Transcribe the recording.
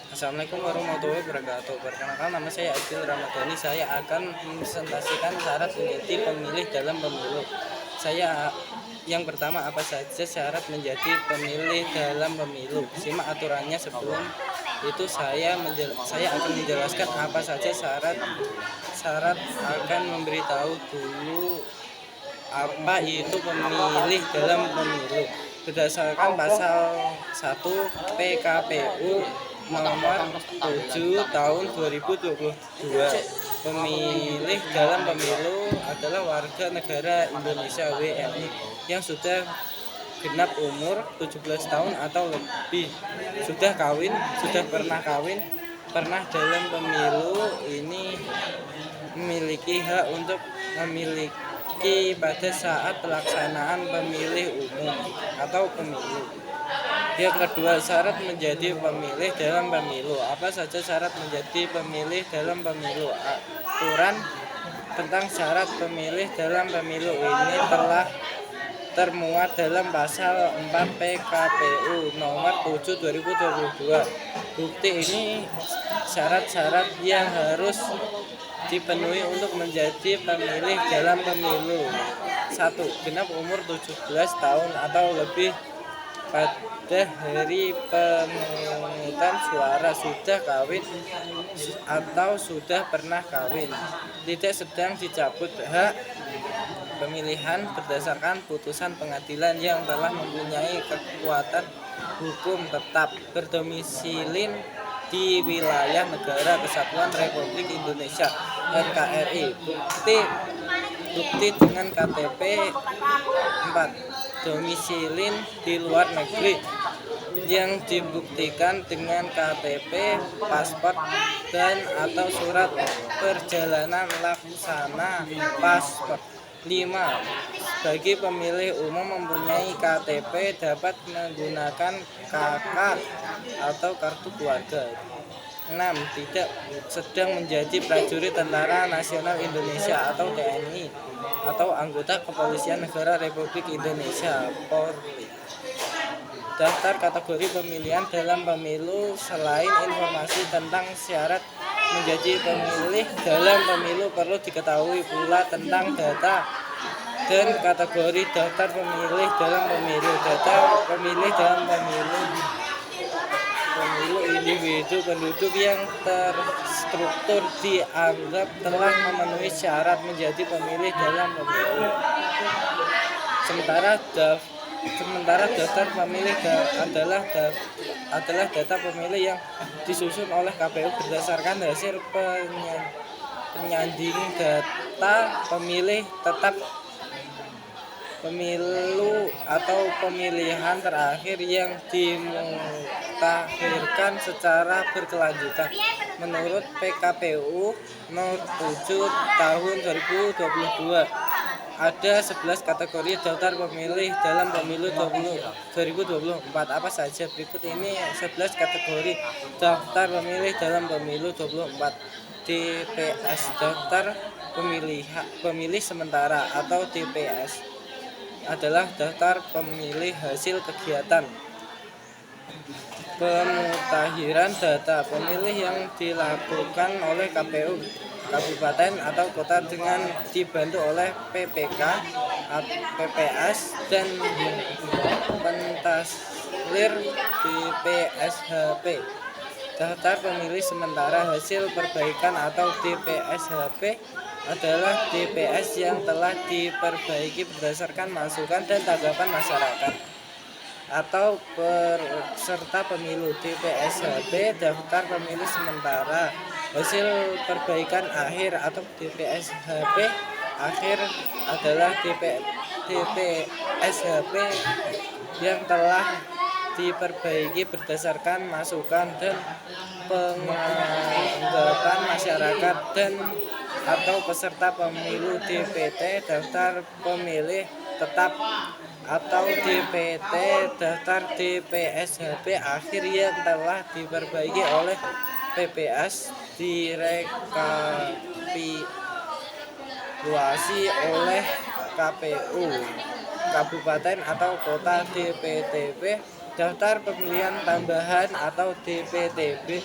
Assalamualaikum warahmatullahi wabarakatuh. Perkenalkan, nama saya Adil Ramadhani. Saya akan mempresentasikan syarat menjadi pemilih dalam pemilu. Yang pertama, apa saja syarat menjadi pemilih dalam pemilu? Simak aturannya. Sebelum itu saya akan menjelaskan apa saja syarat akan memberitahu dulu apa itu pemilih dalam pemilu. Berdasarkan pasal 1 PKPU nomor 7 tahun 2022, pemilih dalam pemilu adalah warga negara Indonesia WNI yang sudah genap umur 17 tahun atau lebih, sudah pernah kawin, pernah dalam pemilu ini memiliki hak untuk memiliki pada saat pelaksanaan pemilih umum atau pemilu. Yang kedua, syarat menjadi pemilih dalam pemilu. Apa saja syarat menjadi pemilih dalam pemilu? Aturan tentang syarat pemilih dalam pemilu ini telah termuat dalam pasal 4 PKPU nomor 7 2022. Bukti ini syarat-syarat yang harus dipenuhi untuk menjadi pemilih dalam pemilu. 1. Genap umur 17 tahun atau lebih pada hari pemungutan suara, sudah kawin atau sudah pernah kawin, tidak sedang dicabut hak pemilihan berdasarkan putusan pengadilan yang telah mempunyai kekuatan hukum, tetap berdomisili di wilayah Negara Kesatuan Republik Indonesia NKRI. Bukti dengan KTP. 4. Domisili di luar negeri yang dibuktikan dengan KTP, paspor, dan atau surat perjalanan laksana paspor. 5. Bagi pemilih umum mempunyai KTP dapat menggunakan KK atau kartu keluarga. 6. Tidak sedang menjadi prajurit Tentara Nasional Indonesia atau TNI atau anggota Kepolisian Negara Republik Indonesia Polri. Daftar kategori pemilihan dalam pemilu. Selain informasi tentang syarat menjadi pemilih dalam pemilu, perlu diketahui pula tentang data dan kategori daftar pemilih dalam pemilu. Data pemilih dalam pemilu individu penduduk yang terstruktur dianggap telah memenuhi syarat menjadi pemilih dalam pemilu. Sementara daftar pemilih adalah data pemilih yang disusun oleh KPU berdasarkan hasil penyanding data pemilih tetap pemilu atau pemilihan terakhir yang dimutakhirkan secara berkelanjutan. Menurut PKPU nomor 7 tahun 2022, ada 11 kategori daftar pemilih dalam pemilu 2024. Apa saja? Berikut ini 11 kategori daftar pemilih dalam pemilu 2024. DPS, daftar pemilih sementara atau DPS, adalah daftar pemilih hasil kegiatan pemutakhiran data pemilih yang dilakukan oleh KPU kabupaten atau kota dengan dibantu oleh PPK, PPS, dan pentaslir di PSHP. Daftar pemilih sementara hasil perbaikan atau DPSHP adalah DPS yang telah diperbaiki berdasarkan masukan dan tanggapan masyarakat atau peserta pemilu. DPSHP, daftar pemilih sementara hasil perbaikan akhir atau DPSHP akhir, adalah DPSHP yang telah diperbaiki berdasarkan masukan dan penganggapan masyarakat dan atau peserta pemilu. DPT, daftar pemilih tetap atau DPT, daftar DPSHP akhir yang telah diperbaiki oleh PPS, direkapitulasi oleh KPU kabupaten atau kota. DPTB, daftar pemilihan tambahan atau DPTB